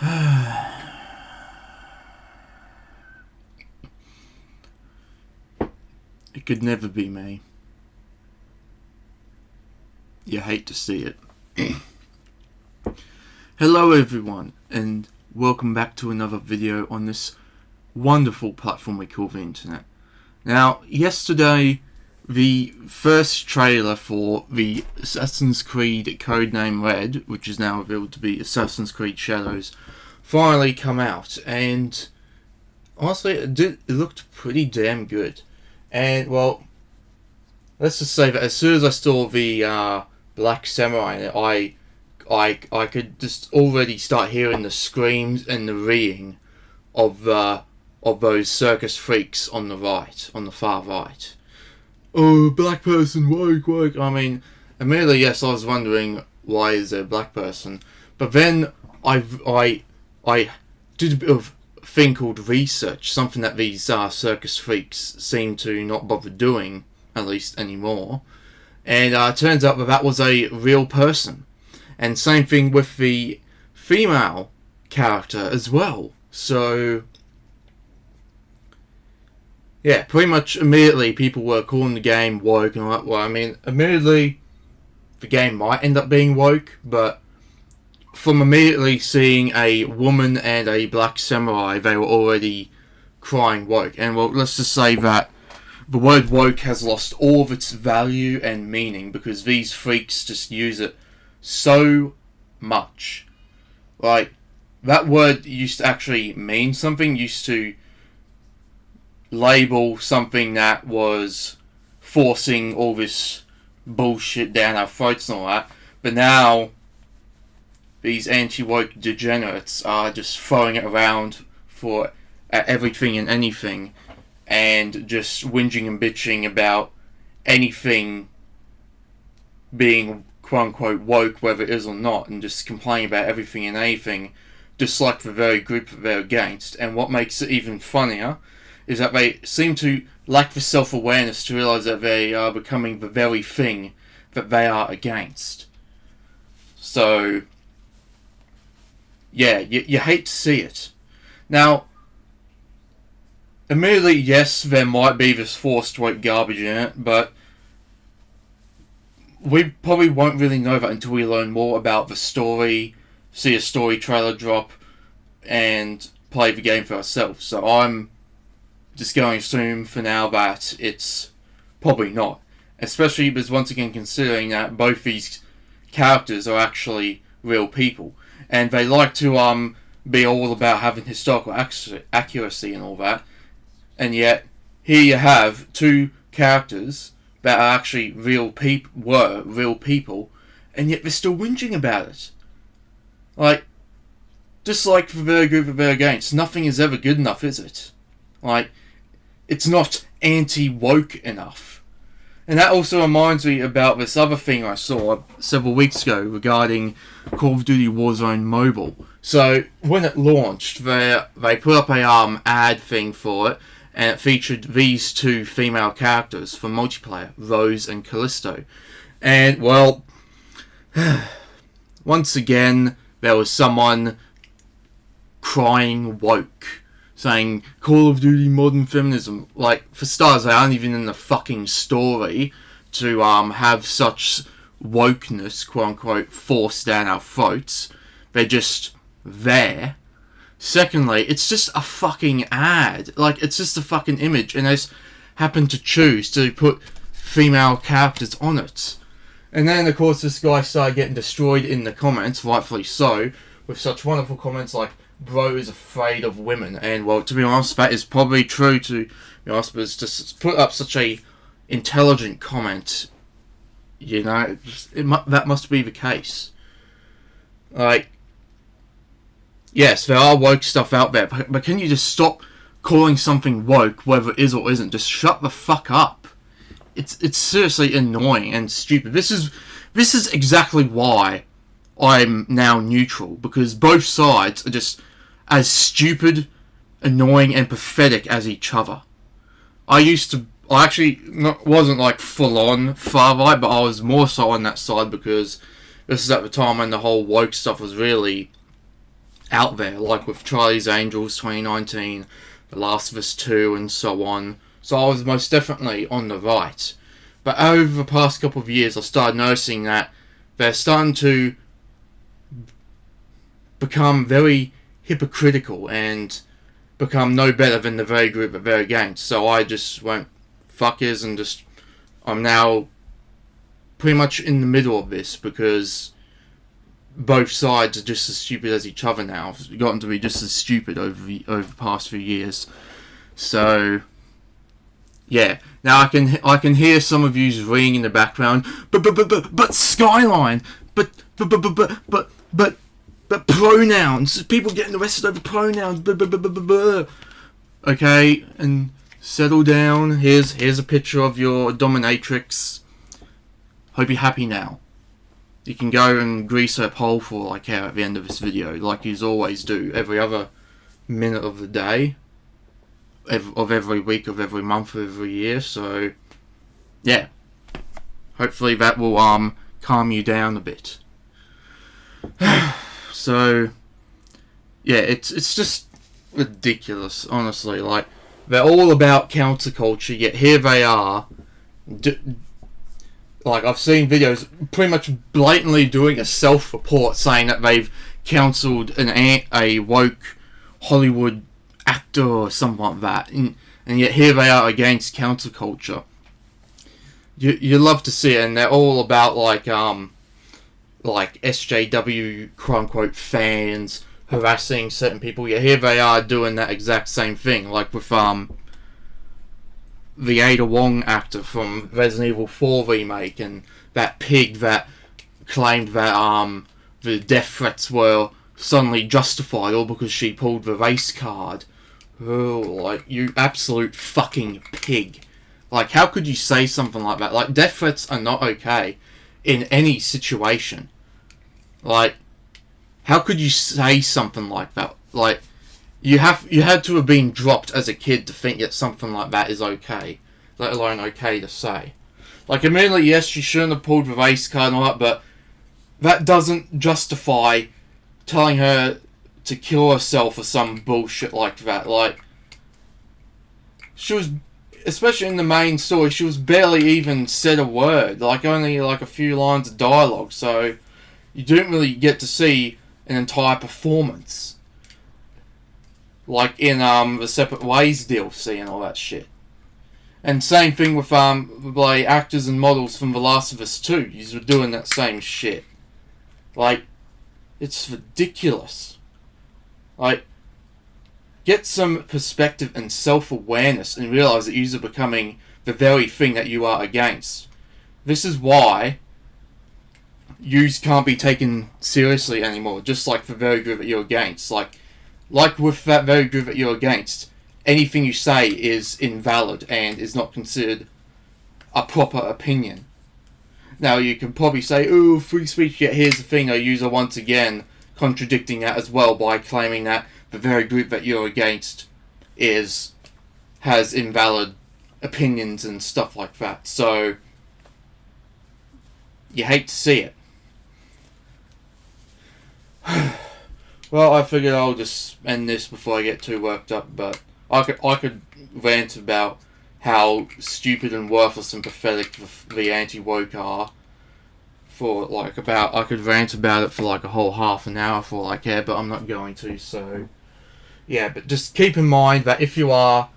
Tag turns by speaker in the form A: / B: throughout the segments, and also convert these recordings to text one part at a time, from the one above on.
A: It could never be me. You hate to see it. Hello everyone, and welcome back to another video on this wonderful platform we call the internet. Now, yesterday, the first trailer for the Assassin's Creed Codename Red, which is now revealed to be Assassin's Creed Shadows, finally come out, and honestly, it looked pretty damn good. And, well, let's just say that as soon as I saw the Black Samurai in it, I could just already start hearing the screams and the reeing of those circus freaks on the right, on the far right. Oh, black person, woke. I mean, immediately, yes, I was wondering why is there a black person, but then I did a bit of thing called research, something that these circus freaks seem to not bother doing, at least anymore. And it turns out that was a real person. And same thing with the female character as well. So, yeah, pretty much immediately people were calling the game woke. And well, I mean, immediately the game might end up being woke, but from immediately seeing a woman and a black samurai, they were already crying woke. And well, let's just say that the word woke has lost all of its value and meaning because these freaks just use it so much. Like, that word used to actually mean something, used to label something that was forcing all this bullshit down our throats and all that, but now these anti-woke degenerates are just throwing it around for everything and anything, and just whinging and bitching about anything being quote-unquote woke, whether it is or not, and just complaining about everything and anything, just like the very group that they're against. And what makes it even funnier is that they seem to lack the self-awareness to realise that they are becoming the very thing that they are against. So, yeah, you hate to see it. Now, admittedly, yes, there might be this forced woke garbage in it, but we probably won't really know that until we learn more about the story, see a story trailer drop, and play the game for ourselves. So I'm just going to assume for now that it's probably not. Especially because, once again, considering that both these characters are actually real people. And they like to be all about having historical accuracy and all that. And yet, here you have two characters that are actually real people, and yet they're still whinging about it. Like, just like the very group that they're against, nothing is ever good enough, is it? Like, it's not anti-woke enough. And that also reminds me about this other thing I saw several weeks ago regarding Call of Duty Warzone Mobile. So, when it launched, they put up a ad thing for it, and it featured these two female characters for multiplayer, Rose and Callisto. And, well, once again, there was someone crying woke, saying, Call of Duty Modern Feminism. Like, for starters, they aren't even in the fucking story to have such wokeness, quote-unquote, forced down our throats. They're just there. Secondly, it's just a fucking ad. Like, it's just a fucking image, and they just happen to choose to put female characters on it. And then, of course, this guy started getting destroyed in the comments, rightfully so, with such wonderful comments like, bro is afraid of women. And, well, to be honest, that is probably true, to be honest, but to put up such a intelligent comment, you know, that must be the case. Like, yes, there are woke stuff out there, but can you just stop calling something woke, whether it is or isn't? Just shut the fuck up. It's seriously annoying and stupid. This is exactly why I'm now neutral, because both sides are just as stupid, annoying, and pathetic as each other. I actually wasn't like full on far right, but I was more so on that side because this is at the time when the whole woke stuff was really out there, like with Charlie's Angels 2019, The Last of Us 2, and so on. So I was most definitely on the right. But over the past couple of years, I started noticing that they're starting to become very hypocritical and become no better than the very group that they're against. So I just went fuckers and just, I'm now pretty much in the middle of this, because both sides are just as stupid as each other now. It's gotten to be just as stupid over the past few years. So yeah, now I can hear some of you ringing in the background. But Skyline, but pronouns. People getting arrested over pronouns. Okay, and settle down. Here's a picture of your dominatrix. Hope you're happy now. You can go and grease her pole for all I care at the end of this video, like you always do, every other minute of the day, of every week, of every month, of every year. So yeah, hopefully that will calm you down a bit. So yeah, it's just ridiculous, honestly. Like, they're all about counterculture, yet here they are. Like, I've seen videos pretty much blatantly doing a self-report saying that they've cancelled a woke Hollywood actor or something like that, and yet here they are against counterculture. You love to see it, and they're all about like SJW quote unquote fans harassing certain people. Yet here they are doing that exact same thing, like with the Ada Wong actor from Resident Evil 4 remake, and that pig that claimed that the death threats were suddenly justified all because she pulled the race card. Oh, like, you absolute fucking pig. Like, how could you say something like that? Like, death threats are not okay in any situation. Like, how could you say something like that? Like, you had to have been dropped as a kid to think that something like that is okay, let alone okay to say. Like, admittedly, yes, she shouldn't have pulled the race card and all that, but that doesn't justify telling her to kill herself or some bullshit like that. Like, she was, especially in the main story, she was barely even said a word, like only like a few lines of dialogue, so you didn't really get to see an entire performance. Like in the Separate Ways DLC and all that shit. And same thing with like actors and models from The Last of Us 2. You were doing that same shit. Like, it's ridiculous. Like, get some perspective and self-awareness and realise that you are becoming the very thing that you are against. This is why you can't be taken seriously anymore, just like the very group that you're against. Like with that very group that you're against, anything you say is invalid and is not considered a proper opinion. Now, you can probably say, oh, free speech, yet here's the thing, though, user once again contradicting that as well by claiming that the very group that you're against has invalid opinions and stuff like that. So, you hate to see it. Well, I figured I'll just end this before I get too worked up, but I could rant about how stupid and worthless and pathetic the anti-woke are for like I could rant about it for like a whole half an hour for all I care, but I'm not going to, so yeah. But just keep in mind that if you are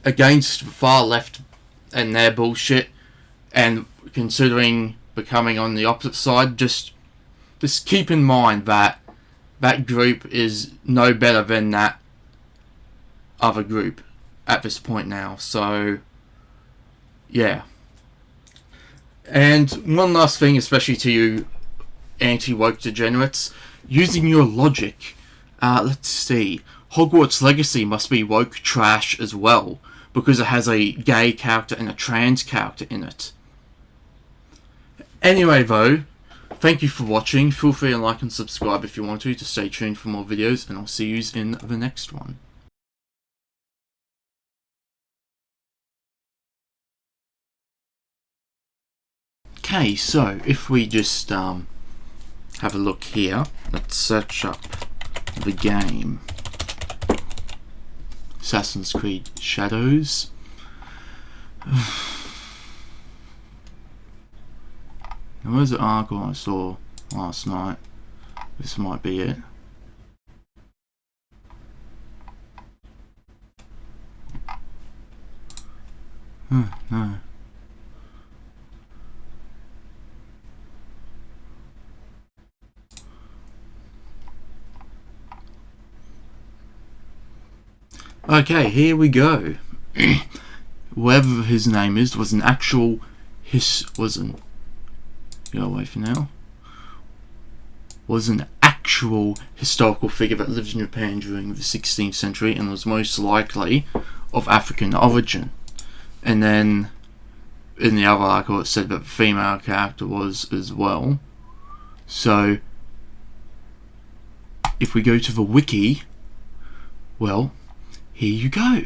A: against the far left and their bullshit and considering becoming on the opposite side, just keep in mind that that group is no better than that other group at this point now. So yeah. And one last thing, especially to you anti-woke degenerates, using your logic, let's see, Hogwarts Legacy must be woke trash as well, because it has a gay character and a trans character in it. Anyway though, thank you for watching. Feel free to like and subscribe if you want to stay tuned for more videos, and I'll see you in the next one. Okay, so if we just have a look here, let's search up the game. Assassin's Creed Shadows. There was an article I saw last night. This might be it. No. Okay, here we go. Whoever his name is was an actual wasn't. Go away for now. Was an actual historical figure that lived in Japan during the 16th century and was most likely of African origin. And then in the other article it said that the female character was as well. So if we go to the wiki, well, here you go.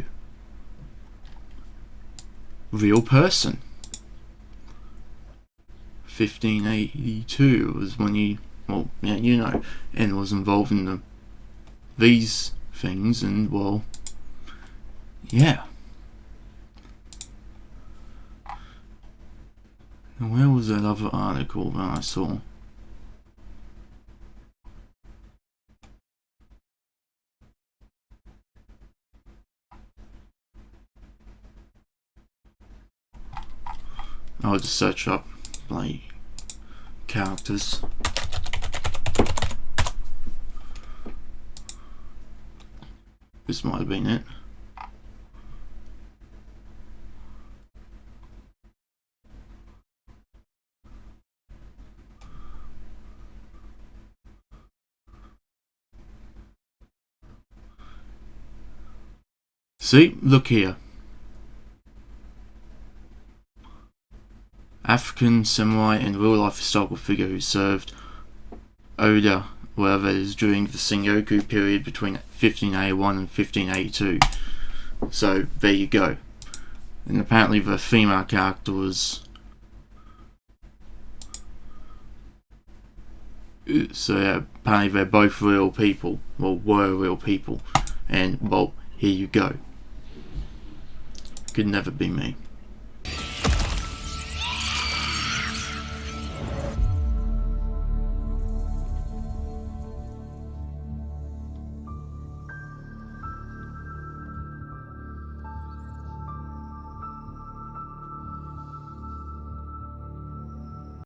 A: Real person. 1582 was when he, well, yeah, you know, and was involved in these things, and well, yeah. And where was that other article that I saw? I'll just search up like characters. This might have been it. See, look here. African samurai and real-life historical figure who served Oda, wherever it is, during the Sengoku period between 1581 and 1582. So there you go. And apparently the female character was... So yeah, apparently they're both real people. Well, were real people. And well, here you go. Could never be me.